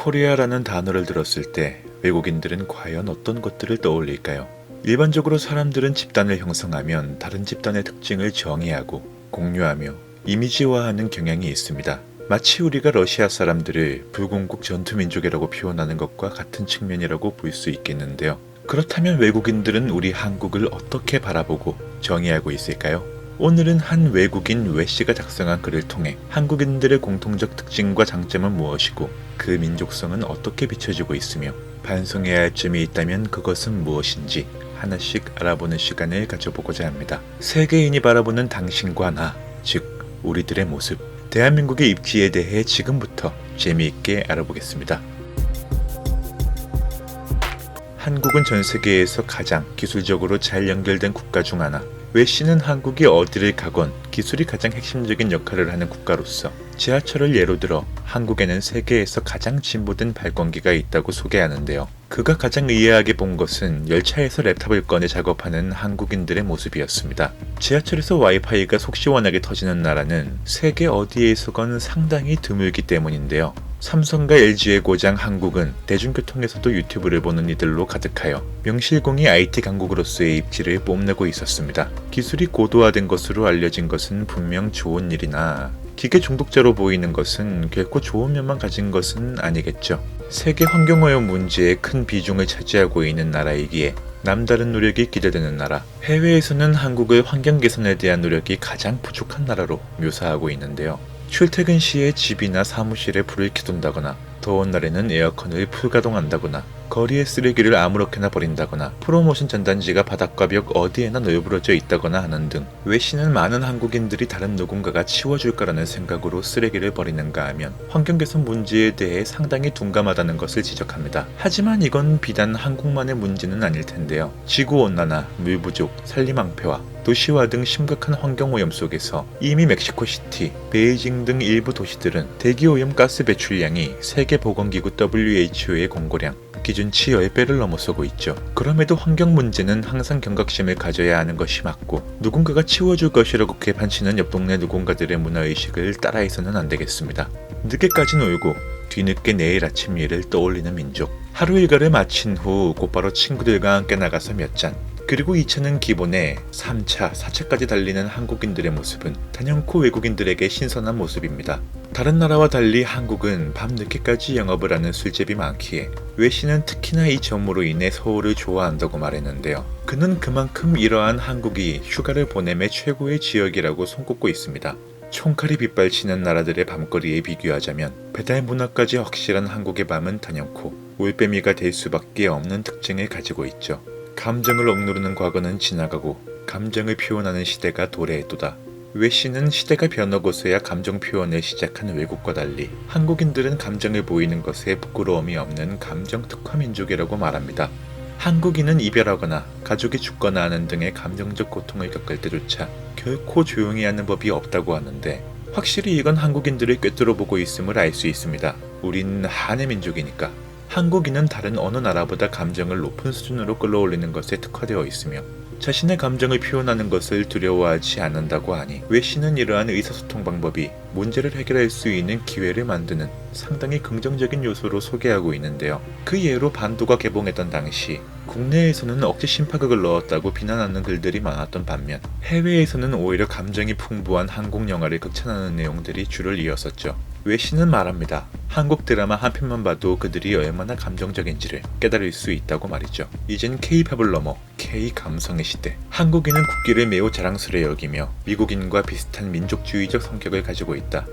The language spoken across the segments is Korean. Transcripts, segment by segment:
코리아라는 단어를 들었을 때 외국인들은 과연 어떤 것들을 떠올릴까요? 일반적으로 사람들은 집단을 형성하면 다른 집단의 특징을 정의하고 공유하며 이미지화하는 경향이 있습니다. 마치 우리가 러시아 사람들을 불공국 전투민족이라고 표현하는 것과 같은 측면이라고 볼 수 있겠는데요. 그렇다면 외국인들은 우리 한국을 어떻게 바라보고 정의하고 있을까요? 오늘은 한 외국인 외씨가 작성한 글을 통해 한국인들의 공통적 특징과 장점은 무엇이고 그 민족성은 어떻게 비춰지고 있으며 반성해야 할 점이 있다면 그것은 무엇인지 하나씩 알아보는 시간을 가져보고자 합니다. 세계인이 바라보는 당신과 나, 즉 우리들의 모습, 대한민국의 입지에 대해 지금부터 재미있게 알아보겠습니다. 한국은 전 세계에서 가장 기술적으로 잘 연결된 국가 중 하나. 외씨는 한국이 어디를 가건 기술이 가장 핵심적인 역할을 하는 국가로서 지하철을 예로 들어 한국에는 세계에서 가장 진보된 발권기가 있다고 소개하는데요. 그가 가장 의아하게 본 것은 열차에서 랩탑을 꺼내 작업하는 한국인들의 모습이었습니다. 지하철에서 와이파이가 속 시원하게 터지는 나라는 세계 어디에서건 상당히 드물기 때문인데요. 삼성과 LG의 고장 한국은 대중교통에서도 유튜브를 보는 이들로 가득하여 명실공히 IT 강국으로서의 입지를 뽐내고 있었습니다. 기술이 고도화된 것으로 알려진 것은 분명 좋은 일이나 기계 중독자로 보이는 것은 결코 좋은 면만 가진 것은 아니겠죠. 세계 환경오염 문제에 큰 비중을 차지하고 있는 나라이기에 남다른 노력이 기대되는 나라. 해외에서는 한국을 환경 개선에 대한 노력이 가장 부족한 나라로 묘사하고 있는데요. 출퇴근 시에 집이나 사무실에 불을 켜둔다거나 더운 날에는 에어컨을 풀가동한다거나 거리에 쓰레기를 아무렇게나 버린다거나 프로모션 전단지가 바닥과 벽 어디에나 널브러져 있다거나 하는 등 외씨는 많은 한국인들이 다른 누군가가 치워줄 거라는 생각으로 쓰레기를 버리는가 하면 환경개선 문제에 대해 상당히 둔감하다는 것을 지적합니다. 하지만 이건 비단 한국만의 문제는 아닐 텐데요. 지구온난화, 물 부족, 산림왕폐화, 도시화 등 심각한 환경오염 속에서 이미 멕시코시티, 베이징 등 일부 도시들은 대기오염 가스 배출량이 세계보건기구 WHO의 공고량 기준치 10배를 넘어서고 있죠. 그럼에도 환경 문제는 항상 경각심을 가져야 하는 것이 맞고 누군가가 치워줄 것이라고 개판치는 옆 동네 누군가들의 문화의식을 따라해서는 안 되겠습니다. 늦게까지 놀고 뒤늦게 내일 아침 일을 떠올리는 민족. 하루 일과를 마친 후 곧바로 친구들과 함께 나가서 몇 잔, 그리고 2차는 기본에 3차, 4차까지 달리는 한국인들의 모습은 단연코 외국인들에게 신선한 모습입니다. 다른 나라와 달리 한국은 밤늦게까지 영업을 하는 술집이 많기에 외씨는 특히나 이 점으로 인해 서울을 좋아한다고 말했는데요. 그는 그만큼 이러한 한국이 휴가를 보냄의 최고의 지역이라고 손꼽고 있습니다. 총칼이 빗발치는 나라들의 밤거리에 비교하자면 배달 문화까지 확실한 한국의 밤은 단연코 올빼미가 될 수밖에 없는 특징을 가지고 있죠. 감정을 억누르는 과거는 지나가고 감정을 표현하는 시대가 도래했도다. 외씨는 시대가 변하고서야 감정 표현을 시작한 외국과 달리 한국인들은 감정을 보이는 것에 부끄러움이 없는 감정 특화 민족이라고 말합니다. 한국인은 이별하거나 가족이 죽거나 하는 등의 감정적 고통을 겪을 때조차 결코 조용히 하는 법이 없다고 하는데 확실히 이건 한국인들을 꿰뚫어보고 있음을 알 수 있습니다. 우린 한의 민족이니까. 한국인은 다른 어느 나라보다 감정을 높은 수준으로 끌어올리는 것에 특화되어 있으며 자신의 감정을 표현하는 것을 두려워하지 않는다고 하니 외씨는 이러한 의사소통 방법이 문제를 해결할 수 있는 기회를 만드는 상당히 긍정적인 요소로 소개하고 있는데요. 그 예로 반도가 개봉했던 당시 국내에서는 억지 심파극을 넣었다고 비난하는 글들이 많았던 반면 해외에서는 오히려 감정이 풍부한 한국 영화를 극찬하는 내용들이 줄을 이었었죠. 외씨는 말합니다. 한국 드라마 한 편만 봐도 그들이 얼마나 감정적인지를 깨달을 수 있다고 말이죠. 이젠 K-팝을 넘어 K-감성의 시대. 한국인은 국기를 매우 자랑스레 여기며 미국인과 비슷한 민족주의적 성격을 가지고 있다.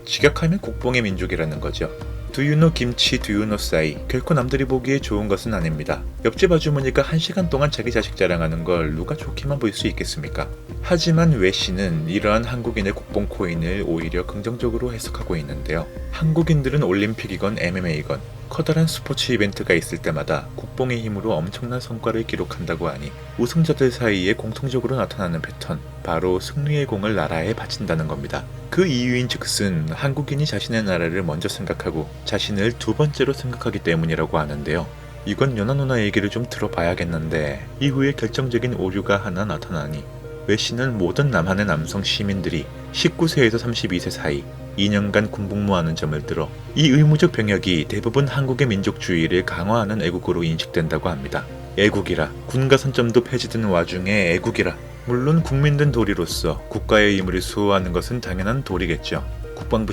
직역하면 국뽕의 민족이라는 거죠. Do you know 김치, do you know 싸이? 결코 남들이 보기에 좋은 것은 아닙니다. 옆집 아주머니가 1시간 동안 자기 자식 자랑하는 걸 누가 좋게만 볼 수 있겠습니까? 하지만 외씨는 이러한 한국인의 국뽕 코인을 오히려 긍정적으로 해석하고 있는데요. 한국인들은 올림픽이건 MMA건 커다란 스포츠 이벤트가 있을 때마다 국뽕의 힘으로 엄청난 성과를 기록한다고 하니 우승자들 사이에 공통적으로 나타나는 패턴, 바로 승리의 공을 나라에 바친다는 겁니다. 그 이유인 즉슨 한국인이 자신의 나라를 먼저 생각하고 자신을 두 번째로 생각하기 때문이라고 하는데요. 이건 연하 누나 얘기를 좀 들어봐야겠는데 이후에 결정적인 오류가 하나 나타나니 외씨는 모든 남한의 남성 시민들이 19세에서 32세 사이 2년간 군복무하는 점을 들어 이 의무적 병역이 대부분 한국의 민족주의를 강화하는 애국으로 인식된다고 합니다. 애국이라 군가 선점도 폐지된 와중에 애국이라 물론 국민된 도리로서 국가의 의무를 수호하는 것은 당연한 도리겠죠. 국방부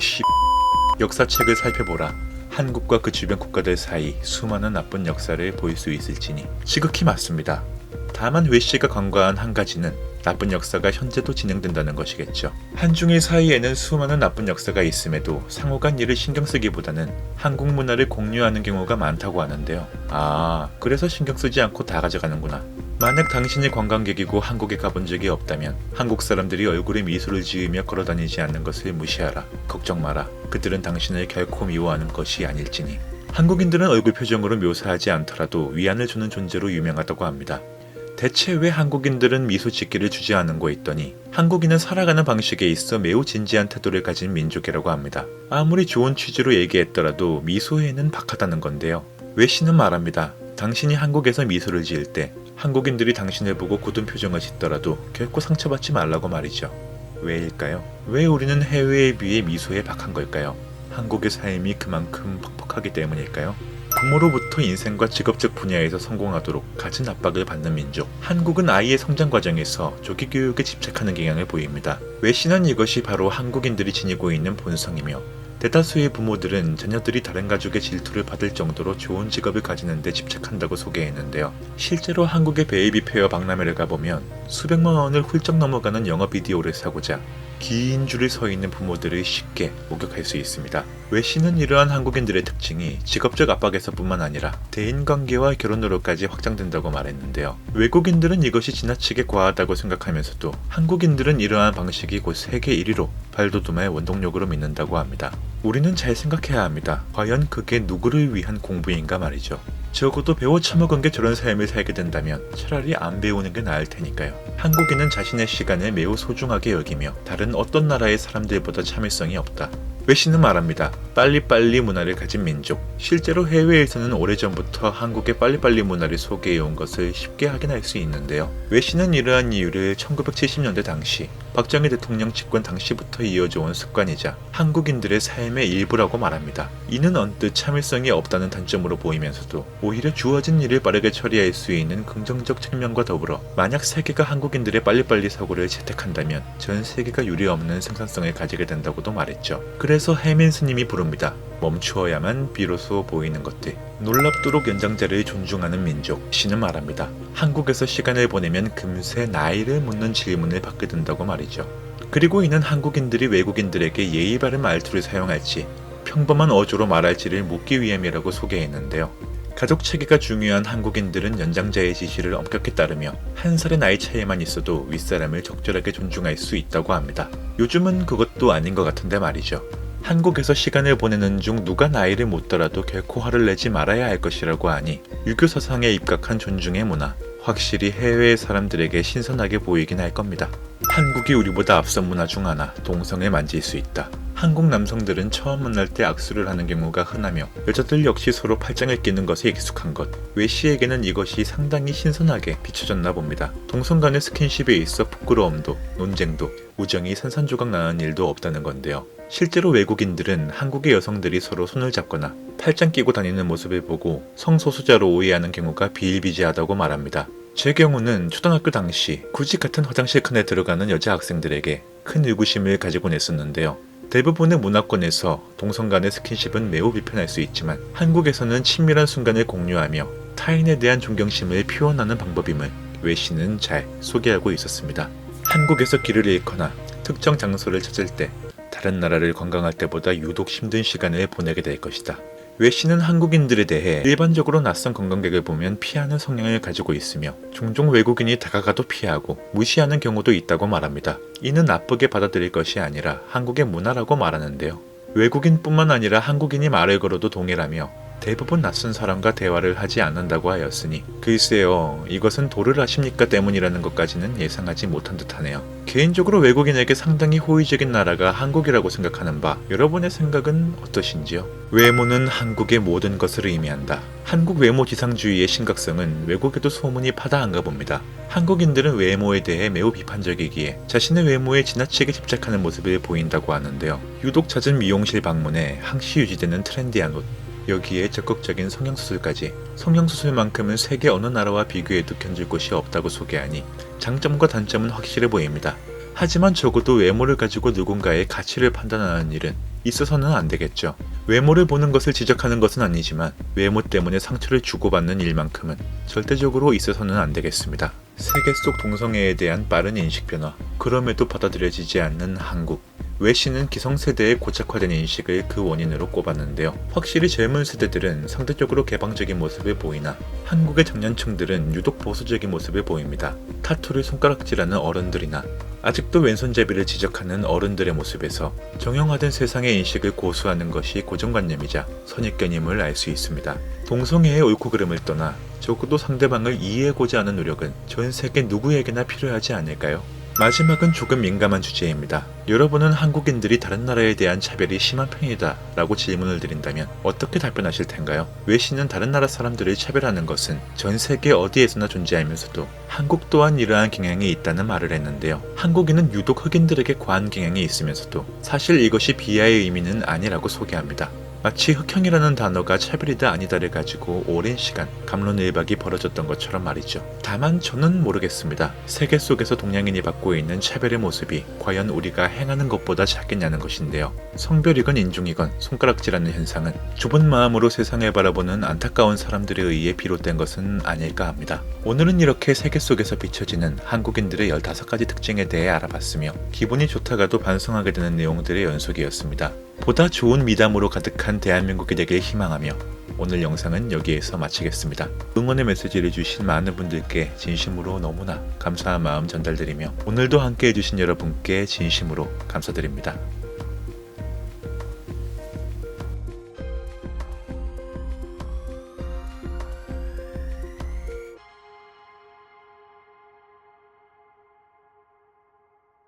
역사책을 살펴보라. 한국과 그 주변 국가들 사이 수많은 나쁜 역사를 볼 수 있을지니 지극히 맞습니다. 다만 외씨가 간과한 한 가지는 나쁜 역사가 현재도 진행된다는 것이겠죠. 한중일 사이에는 수많은 나쁜 역사가 있음에도 상호간 이를 신경 쓰기보다는 한국 문화를 공유하는 경우가 많다고 하는데요. 그래서 신경 쓰지 않고 다 가져가는구나. 만약 당신이 관광객이고 한국에 가본 적이 없다면 한국 사람들이 얼굴에 미소를 지으며 걸어다니지 않는 것을 무시하라. 걱정 마라. 그들은 당신을 결코 미워하는 것이 아닐지니. 한국인들은 얼굴 표정으로 묘사하지 않더라도 위안을 주는 존재로 유명하다고 합니다. 대체 왜 한국인들은 미소 짓기를 주저하는 거 있더니 한국인은 살아가는 방식에 있어 매우 진지한 태도를 가진 민족이라고 합니다. 아무리 좋은 취지로 얘기했더라도 미소에는 박하다는 건데요. 외씨는 말합니다. 당신이 한국에서 미소를 지을 때 한국인들이 당신을 보고 굳은 표정을 짓더라도 결코 상처받지 말라고 말이죠. 왜일까요? 왜 우리는 해외에 비해 미소에 박한 걸까요? 한국의 삶이 그만큼 퍽퍽하기 때문일까요? 부모로부터 인생과 직업적 분야에서 성공하도록 갖은 압박을 받는 민족. 한국은 아이의 성장 과정에서 조기 교육에 집착하는 경향을 보입니다. 외씨는 이것이 바로 한국인들이 지니고 있는 본성이며 대다수의 부모들은 자녀들이 다른 가족의 질투를 받을 정도로 좋은 직업을 가지는 데 집착한다고 소개했는데요. 실제로 한국의 베이비 페어 박람회를 가보면 수백만 원을 훌쩍 넘어가는 영어 비디오를 사고자 긴 줄을 서 있는 부모들을 쉽게 목격할 수 있습니다. 외씨는 이러한 한국인들의 특징이 직업적 압박에서뿐만 아니라 대인관계와 결혼으로까지 확장된다고 말했는데요. 외국인들은 이것이 지나치게 과하다고 생각하면서도 한국인들은 이러한 방식이 곧 세계 1위로 발돋움의 원동력으로 믿는다고 합니다. 우리는 잘 생각해야 합니다. 과연 그게 누구를 위한 공부인가 말이죠. 적어도 배워 처먹은 게 저런 삶을 살게 된다면 차라리 안 배우는 게 나을 테니까요. 한국인은 자신의 시간을 매우 소중하게 여기며 다른 어떤 나라의 사람들보다 참을성이 없다. 외씨는 말합니다. 빨리빨리 문화를 가진 민족. 실제로 해외에서는 오래전부터 한국의 빨리빨리 문화를 소개해온 것을 쉽게 확인할 수 있는데요. 외씨는 이러한 이유를 1970년대 당시 박정희 대통령 집권 당시부터 이어져 온 습관이자 한국인들의 삶의 일부라고 말합니다. 이는 언뜻 참을성이 없다는 단점으로 보이면서도 오히려 주어진 일을 빠르게 처리할 수 있는 긍정적 측면과 더불어 만약 세계가 한국인들의 빨리빨리 사고를 채택한다면 전 세계가 유례없는 생산성을 가지게 된다고도 말했죠. 그래서 해민 스님이 부릅니다. 멈추어야만 비로소 보이는 것들. 놀랍도록 연장자를 존중하는 민족. 씨는 말합니다. 한국에서 시간을 보내면 금세 나이를 묻는 질문을 받게 된다고 말이죠. 그리고 이는 한국인들이 외국인들에게 예의 바른 말투를 사용할지 평범한 어조로 말할지를 묻기 위함이라고 소개했는데요. 가족 체계가 중요한 한국인들은 연장자의 지시를 엄격히 따르며 한 살의 나이 차이만 있어도 윗사람을 적절하게 존중할 수 있다고 합니다. 요즘은 그것도 아닌 것 같은데 말이죠. 한국에서 시간을 보내는 중 누가 나이를 묻더라도 결코 화를 내지 말아야 할 것이라고 하니 유교 사상에 입각한 존중의 문화, 확실히 해외 사람들에게 신선하게 보이긴 할 겁니다. 한국이 우리보다 앞선 문화 중 하나, 동성을 만질 수 있다. 한국 남성들은 처음 만날 때 악수를 하는 경우가 흔하며 여자들 역시 서로 팔짱을 끼는 것에 익숙한 것. 외씨에게는 이것이 상당히 신선하게 비춰졌나 봅니다. 동성 간의 스킨십에 있어 부끄러움도, 논쟁도, 우정이 산산조각 나는 일도 없다는 건데요. 실제로 외국인들은 한국의 여성들이 서로 손을 잡거나 팔짱 끼고 다니는 모습을 보고 성소수자로 오해하는 경우가 비일비재하다고 말합니다. 제 경우는 초등학교 당시 굳이 같은 화장실 칸에 들어가는 여자 학생들에게 큰 의구심을 가지곤 했었는데요. 대부분의 문화권에서 동성 간의 스킨십은 매우 불편할 수 있지만 한국에서는 친밀한 순간을 공유하며 타인에 대한 존경심을 표현하는 방법임을 외씨는 잘 소개하고 있었습니다. 한국에서 길을 잃거나 특정 장소를 찾을 때 다른 나라를 관광할 때보다 유독 힘든 시간을 보내게 될 것이다. 외씨는 한국인들에 대해 일반적으로 낯선 관광객을 보면 피하는 성향을 가지고 있으며 종종 외국인이 다가가도 피하고 무시하는 경우도 있다고 말합니다. 이는 나쁘게 받아들일 것이 아니라 한국의 문화라고 말하는데요. 외국인뿐만 아니라 한국인이 말을 걸어도 동일하며 대부분 낯선 사람과 대화를 하지 않는다고 하였으니 글쎄요, 이것은 도를 아십니까 때문이라는 것까지는 예상하지 못한 듯하네요. 개인적으로 외국인에게 상당히 호의적인 나라가 한국이라고 생각하는 바, 여러분의 생각은 어떠신지요? 외모는 한국의 모든 것을 의미한다. 한국 외모 지상주의의 심각성은 외국에도 소문이 파다한가 봅니다. 한국인들은 외모에 대해 매우 비판적이기에 자신의 외모에 지나치게 집착하는 모습을 보인다고 하는데요. 유독 잦은 미용실 방문에 항시 유지되는 트렌디한 옷, 여기에 적극적인 성형수술까지. 성형수술만큼은 세계 어느 나라와 비교해도 견줄 곳이 없다고 소개하니 장점과 단점은 확실해 보입니다. 하지만 적어도 외모를 가지고 누군가의 가치를 판단하는 일은 있어서는 안 되겠죠. 외모를 보는 것을 지적하는 것은 아니지만 외모 때문에 상처를 주고받는 일만큼은 절대적으로 있어서는 안 되겠습니다. 세계 속 동성애에 대한 빠른 인식 변화, 그럼에도 받아들여지지 않는 한국. 외신은 기성세대의 고착화된 인식을 그 원인으로 꼽았는데요. 확실히 젊은 세대들은 상대적으로 개방적인 모습을 보이나 한국의 청년층들은 유독 보수적인 모습을 보입니다. 타투를 손가락질하는 어른들이나 아직도 왼손잡이를 지적하는 어른들의 모습에서 정형화된 세상의 인식을 고수하는 것이 고정관념이자 선입견임을 알 수 있습니다. 동성애의 옳고 그름을 떠나 적어도 상대방을 이해하고자 하는 노력은 전 세계 누구에게나 필요하지 않을까요? 마지막은 조금 민감한 주제입니다. 여러분은 한국인들이 다른 나라에 대한 차별이 심한 편이다 라고 질문을 드린다면 어떻게 답변하실 텐가요? 외신은 다른 나라 사람들을 차별하는 것은 전 세계 어디에서나 존재하면서도 한국 또한 이러한 경향이 있다는 말을 했는데요. 한국인은 유독 흑인들에게 과한 경향이 있으면서도 사실 이것이 비하의 의미는 아니라고 소개합니다. 마치 흑형이라는 단어가 차별이다 아니다를 가지고 오랜 시간 갑론을박이 벌어졌던 것처럼 말이죠. 다만 저는 모르겠습니다. 세계 속에서 동양인이 받고 있는 차별의 모습이 과연 우리가 행하는 것보다 작겠냐는 것인데요. 성별이건 인종이건 손가락질하는 현상은 좁은 마음으로 세상을 바라보는 안타까운 사람들에 의해 비롯된 것은 아닐까 합니다. 오늘은 이렇게 세계 속에서 비춰지는 한국인들의 15가지 특징에 대해 알아봤으며 기분이 좋다가도 반성하게 되는 내용들의 연속이었습니다. 보다 좋은 미담으로 가득한 대한민국이 되길 희망하며 오늘 영상은 여기에서 마치겠습니다. 응원의 메시지를 주신 많은 분들께 진심으로 너무나 감사한 마음 전달드리며 오늘도 함께 해주신 여러분께 진심으로 감사드립니다.